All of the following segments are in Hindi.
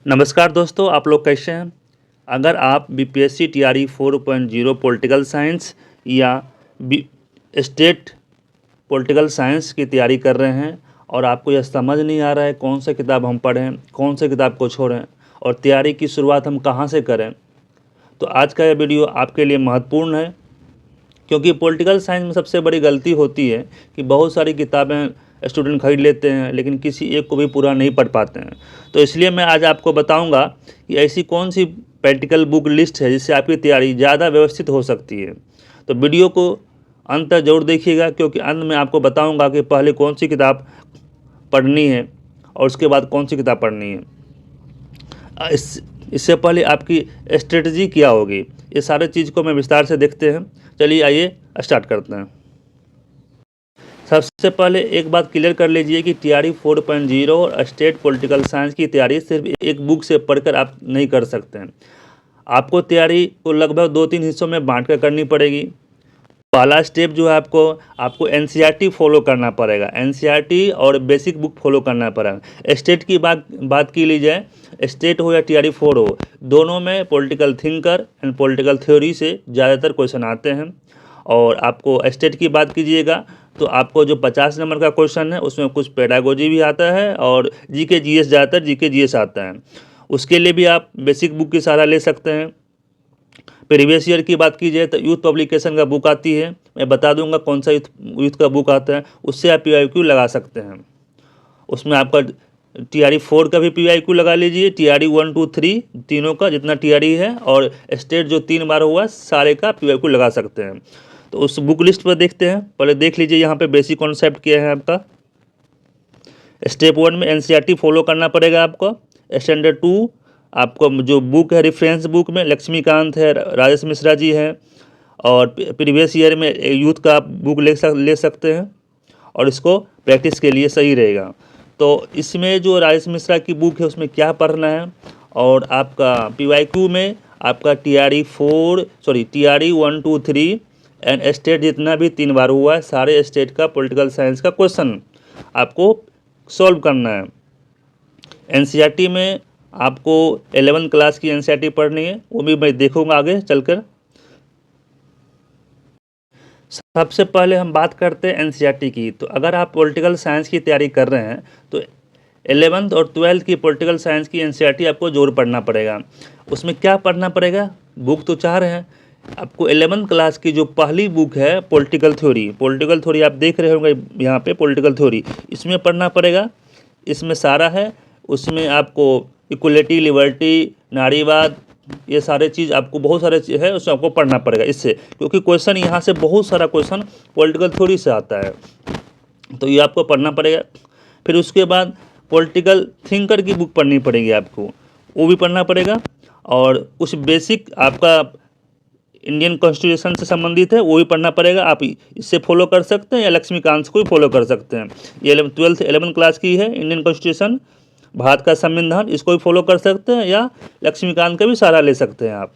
नमस्कार दोस्तों, आप लोग कैसे हैं। अगर आप बीपीएससी टीआरई 4.0 पॉलिटिकल साइंस या स्टेट पॉलिटिकल साइंस की तैयारी कर रहे हैं और आपको यह समझ नहीं आ रहा है कौन सा किताब हम पढ़ें, कौन से किताब को छोड़ें और तैयारी की शुरुआत हम कहां से करें, तो आज का यह वीडियो आपके लिए महत्वपूर्ण है। क्योंकि पॉलिटिकल साइंस में सबसे बड़ी गलती होती है कि बहुत सारी किताबें स्टूडेंट खरीद लेते हैं लेकिन किसी एक को भी पूरा नहीं पढ़ पाते हैं। तो इसलिए मैं आज आपको बताऊंगा कि ऐसी कौन सी प्रैक्टिकल बुक लिस्ट है जिससे आपकी तैयारी ज़्यादा व्यवस्थित हो सकती है। तो वीडियो को अंत तक जरूर देखिएगा, क्योंकि अंत में आपको बताऊंगा कि पहले कौन सी किताब पढ़नी है और उसके बाद कौन सी किताब पढ़नी है। इससे पहले आपकी स्ट्रेटजी क्या होगी, ये सारे चीज़ को मैं विस्तार से देखते हैं। चलिए आइए स्टार्ट करते हैं। सबसे पहले एक बात क्लियर कर लीजिए कि टीआरई 4.0 और स्टेट पॉलिटिकल साइंस की तैयारी सिर्फ एक बुक से पढ़कर आप नहीं कर सकते हैं। आपको तैयारी को लगभग 2-3 हिस्सों में बांट कर करनी पड़ेगी। पहला स्टेप जो है आपको एनसीईआरटी फॉलो करना पड़ेगा। एनसीईआरटी और बेसिक बुक फॉलो करना पड़ेगा। स्टेट की बात की ली जाए, स्टेट हो या टीआरई 4 हो, दोनों में political thinker and political theory से ज़्यादातर क्वेश्चन आते हैं। और आपको स्टेट की बात कीजिएगा तो आपको जो 50 नंबर का क्वेश्चन है उसमें कुछ पेडागोजी भी आता है और जीके जीएस, ज़्यादातर जीके जीएस आता है। उसके लिए भी आप बेसिक बुक की सहारा ले सकते हैं। प्रीवियस ईयर की बात की जाए तो यूथ पब्लिकेशन का बुक आती है, मैं बता दूंगा कौन सा यूथ का बुक आता है, उससे आप पीवाईक्यू लगा सकते हैं। उसमें आपका टीआरई 4 का भी पीवाईक्यू लगा लीजिए, टीआरई 1, 2, 3 तीनों का जितना टीआरई है और स्टेट जो 3 बार हुआ सारे का पीवाईक्यू लगा सकते हैं। तो उस बुक लिस्ट पर देखते हैं। पहले देख लीजिए यहाँ पे बेसिक कॉन्सेप्ट क्या है आपका। स्टेप 1 में एनसीईआरटी फॉलो करना पड़ेगा आपको। स्टैंडर्ड 2 आपको जो बुक है रेफरेंस बुक में लक्ष्मीकांत है, राजेश मिश्रा जी हैं, और प्रीवियस ईयर में यूथ का आप बुक ले सकते हैं और इसको प्रैक्टिस के लिए सही रहेगा। तो इसमें जो राजेश मिश्रा की बुक है उसमें क्या पढ़ना है, और आपका पीवाईक्यू में आपका टीआरई 1, 2, 3 एंड स्टेट जितना भी 3 बार हुआ है सारे स्टेट का पॉलिटिकल साइंस का क्वेश्चन आपको सॉल्व करना है। एनसीईआरटी में आपको 11 क्लास की एनसीईआरटी पढ़नी है, वो भी मैं देखूंगा आगे चलकर। सबसे पहले हम बात करते हैं एनसीईआरटी की। तो अगर आप पॉलिटिकल साइंस की तैयारी कर रहे हैं तो 11th और 12th की पॉलिटिकल साइंस की एनसीईआरटी आपको जोर पढ़ना पड़ेगा। उसमें क्या पढ़ना पड़ेगा, बुक तो 4 हैं। आपको 11th क्लास की जो पहली बुक है पॉलिटिकल थ्योरी आप देख रहे होंगे यहाँ पे, पॉलिटिकल थ्योरी इसमें पढ़ना पड़ेगा। इसमें सारा है, उसमें आपको इक्वलिटी, लिबर्टी, नारीवाद, ये सारे चीज़ आपको बहुत सारे चीज़ है उसमें आपको पढ़ना पड़ेगा इससे, क्योंकि क्वेश्चन यहाँ से बहुत सारा क्वेश्चन पॉलिटिकल थ्योरी से आता है, तो ये आपको पढ़ना पड़ेगा। फिर उसके बाद पॉलिटिकल थिंकर की बुक पढ़नी पड़ेगी आपको, वो भी पढ़ना पड़ेगा। और कुछ बेसिक आपका इंडियन कॉन्स्टिट्यूशन से संबंधित है वो भी पढ़ना पड़ेगा। आप इससे फॉलो कर सकते हैं या लक्ष्मीकांत को भी फॉलो कर सकते हैं। ये 11th क्लास की है इंडियन कॉन्स्टिट्यूशन, भारत का संविधान, इसको भी फॉलो कर सकते हैं या लक्ष्मीकांत का भी सहारा ले सकते हैं आप।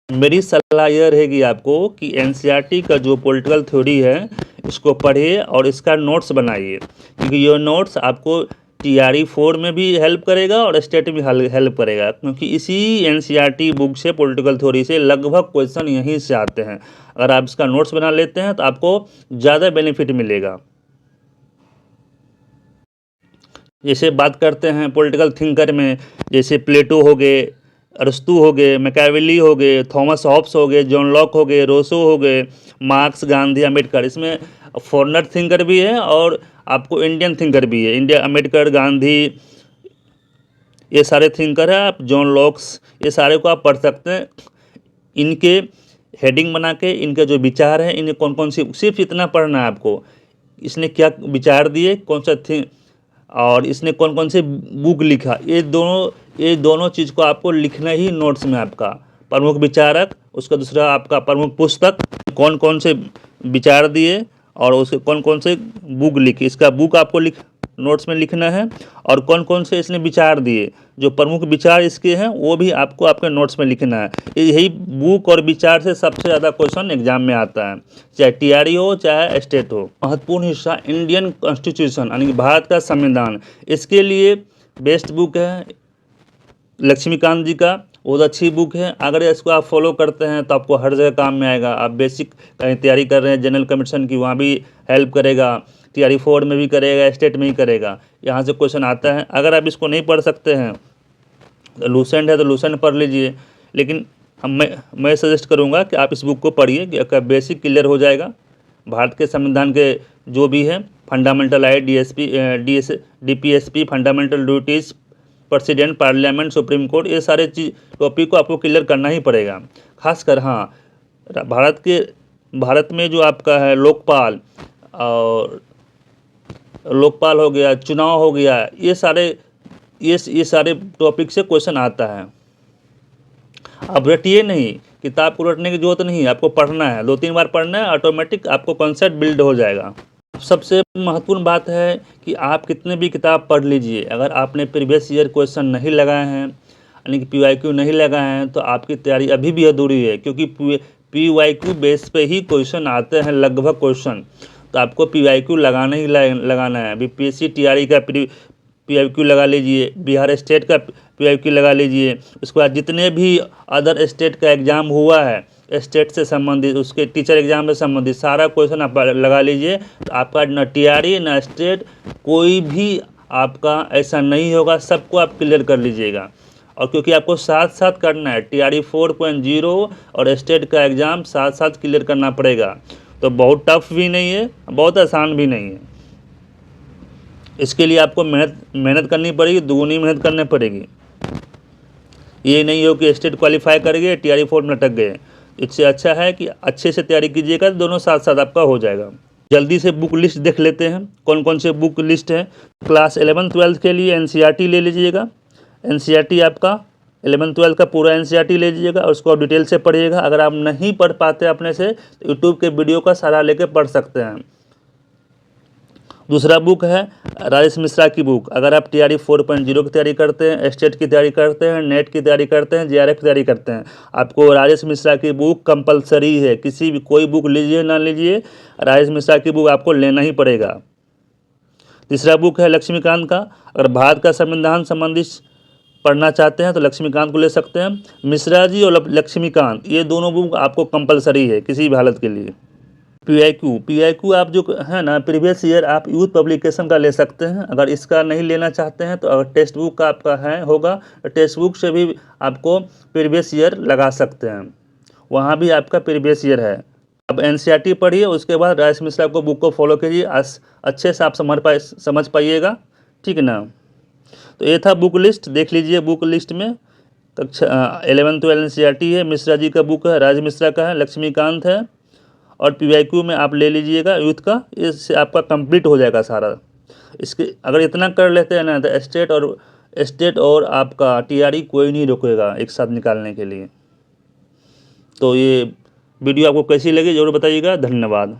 मेरी सलाह यह रहेगी आपको कि एनसीईआरटी का जो पॉलिटिकल थ्योरी है इसको पढ़िए और इसका नोट्स बनाइए, क्योंकि ये नोट्स आपको टीआरई 4 में भी हेल्प करेगा और स्टेट में हेल्प करेगा, क्योंकि इसी एनसीईआरटी बुक से पॉलिटिकल थ्योरी से लगभग क्वेश्चन यहीं से आते हैं। अगर आप इसका नोट्स बना लेते हैं तो आपको ज़्यादा बेनिफिट मिलेगा। जैसे बात करते हैं पॉलिटिकल थिंकर में, जैसे प्लेटो हो गए, अरस्तू हो गए, मैकियावेली हो गए, थॉमस हॉब्स हो गए, जॉन लॉक हो गए, रोसो हो गए, मार्क्स, गांधी, अम्बेडकर। इसमें फॉरेनर थिंकर भी है और आपको इंडियन थिंकर भी है। इंडिया अम्बेडकर, गांधी, ये सारे थिंकर है। आप जॉन लॉक्स, ये सारे को आप पढ़ सकते हैं। इनके हेडिंग बना के इनके जो विचार हैं, इन्हें कौन कौन सी, सिर्फ इतना पढ़ना है आपको, इसने क्या विचार दिए, कौन सा और इसने कौन कौन से बुक लिखा, ये दोनों चीज़ को आपको लिखना ही नोट्स में। आपका प्रमुख विचारक, उसका दूसरा आपका प्रमुख पुस्तक, कौन कौन से विचार दिए और उसके कौन कौन से बुक लिखे, इसका बुक आपको नोट्स में लिखना है, और कौन कौन से इसने विचार दिए, जो प्रमुख विचार इसके हैं वो भी आपको आपके नोट्स में लिखना है। यही बुक और विचार से सबसे ज़्यादा क्वेश्चन एग्जाम में आता है, चाहे टीआरई हो चाहे स्टेट हो। महत्वपूर्ण हिस्सा इंडियन कॉन्स्टिट्यूशन यानी कि भारत का संविधान, इसके लिए बेस्ट बुक है लक्ष्मीकांत जी का, बहुत अच्छी बुक है। अगर इसको आप फॉलो करते हैं तो आपको हर जगह काम में आएगा। आप बेसिक कहीं तैयारी कर रहे हैं जनरल कमीशन की, वहाँ भी हेल्प करेगा, टीआरई 4 में भी करेगा, स्टेट में ही करेगा, यहाँ से क्वेश्चन आता है। अगर आप इसको नहीं पढ़ सकते हैं तो लूसेंट है तो लूसेंट पढ़ लीजिए, लेकिन मैं सजेस्ट करूँगा कि आप इस बुक को पढ़िए कि आपका बेसिक क्लियर हो जाएगा। भारत के संविधान के जो भी है fundamental right, DPSP, fundamental duties, president, parliament, supreme court, ये सारे चीज टॉपिक को आपको क्लियर करना ही पड़ेगा। खासकर हाँ, भारत में जो आपका है लोकपाल हो गया, चुनाव हो गया, ये सारे टॉपिक से क्वेश्चन आता है। अब रटिए नहीं, किताब को रटने की जरूरत नहीं, आपको पढ़ना है, 2-3 बार पढ़ना है, ऑटोमेटिक आपको कॉन्सेप्ट बिल्ड हो जाएगा। सबसे महत्वपूर्ण बात है कि आप कितने भी किताब पढ़ लीजिए, अगर आपने प्रीवियस ईयर क्वेश्चन नहीं लगाए हैं यानी कि पीवाईक्यू नहीं लगाए हैं तो आपकी तैयारी अभी भी अधूरी है, क्योंकि पीवाईक्यू बेस पे ही क्वेश्चन आते हैं लगभग क्वेश्चन। तो आपको पीवाईक्यू लगाना ही लगाना है। बीपीएससी टीआरई का पीवाईक्यू लगा लीजिए, बिहार स्टेट का पीवाईक्यू लगा लीजिए, उसके बाद जितने भी अदर स्टेट का एग्ज़ाम हुआ है स्टेट से संबंधित, उसके टीचर एग्जाम से संबंधित सारा क्वेश्चन आप लगा लीजिए। तो आपका न टीआरई न स्टेट कोई भी आपका ऐसा नहीं होगा, सबको आप क्लियर कर लीजिएगा। और क्योंकि आपको साथ साथ करना है, टीआरई 4.0 और स्टेट का एग्ज़ाम साथ साथ क्लियर करना पड़ेगा, तो बहुत टफ भी नहीं है, बहुत आसान भी नहीं है। इसके लिए आपको मेहनत करनी पड़ेगी, दुगनी मेहनत करनी पड़ेगी। ये नहीं हो कि स्टेट क्वालिफाई कर गए, टीआरई 4 में अटक गए। इससे अच्छा है कि अच्छे से तैयारी कीजिएगा, दोनों साथ साथ आपका हो जाएगा। जल्दी से बुक लिस्ट देख लेते हैं, कौन कौन से बुक लिस्ट है। क्लास 11-12 के लिए एनसीईआरटी ले लीजिएगा, एनसीईआरटी आपका 11-12 का पूरा एनसीईआरटी ले लीजिएगा और उसको आप डिटेल से पढ़िएगा। अगर आप नहीं पढ़ पाते अपने से तो यूट्यूब के वीडियो का सहारा लेकर पढ़ सकते हैं। दूसरा बुक है राजेश मिश्रा की बुक। अगर आप टीआरई 4.0 की तैयारी करते हैं, स्टेट की तैयारी करते हैं, नेट की तैयारी करते हैं, जेआरएफ की तैयारी करते हैं, आपको राजेश मिश्रा की बुक कंपलसरी है। किसी भी कोई बुक लीजिए ना लीजिए, राजेश मिश्रा की बुक आपको लेना ही पड़ेगा। तीसरा बुक है लक्ष्मीकांत का। अगर भारत का संविधान संबंधी पढ़ना चाहते हैं तो लक्ष्मीकांत को ले सकते हैं। मिश्रा जी और लक्ष्मीकांत, ये दोनों बुक आपको कंपलसरी है किसी भी हालत के लिए। पीवाईक्यू आप जो है ना प्रीवियस ईयर आप यूथ पब्लिकेशन का ले सकते हैं। अगर इसका नहीं लेना चाहते हैं तो अगर टेक्स्ट बुक का आपका होगा तो टेक्स्ट बुक से भी आपको प्रीवियस ईयर लगा सकते हैं, वहाँ भी आपका प्रीवियस ईयर है। अब एनसीईआरटी पढ़िए, उसके बाद राजेश मिश्रा को बुक को फॉलो कीजिए, अच्छे से आप समझ पाइएगा, ठीक है ना। तो ये था बुक लिस्ट, देख लीजिए बुक लिस्ट में कक्षा 11-12 एनसीईआरटी है, मिश्रा जी का बुक है, राजेश मिश्रा का है, लक्ष्मीकांत है, और पीवाईक्यू में आप ले लीजिएगा यूथ का, इससे आपका कंप्लीट हो जाएगा सारा। इसके अगर इतना कर लेते हैं ना तो स्टेट और आपका टीआरई कोई नहीं रोकेगा एक साथ निकालने के लिए। तो ये वीडियो आपको कैसी लगी ज़रूर बताइएगा। धन्यवाद।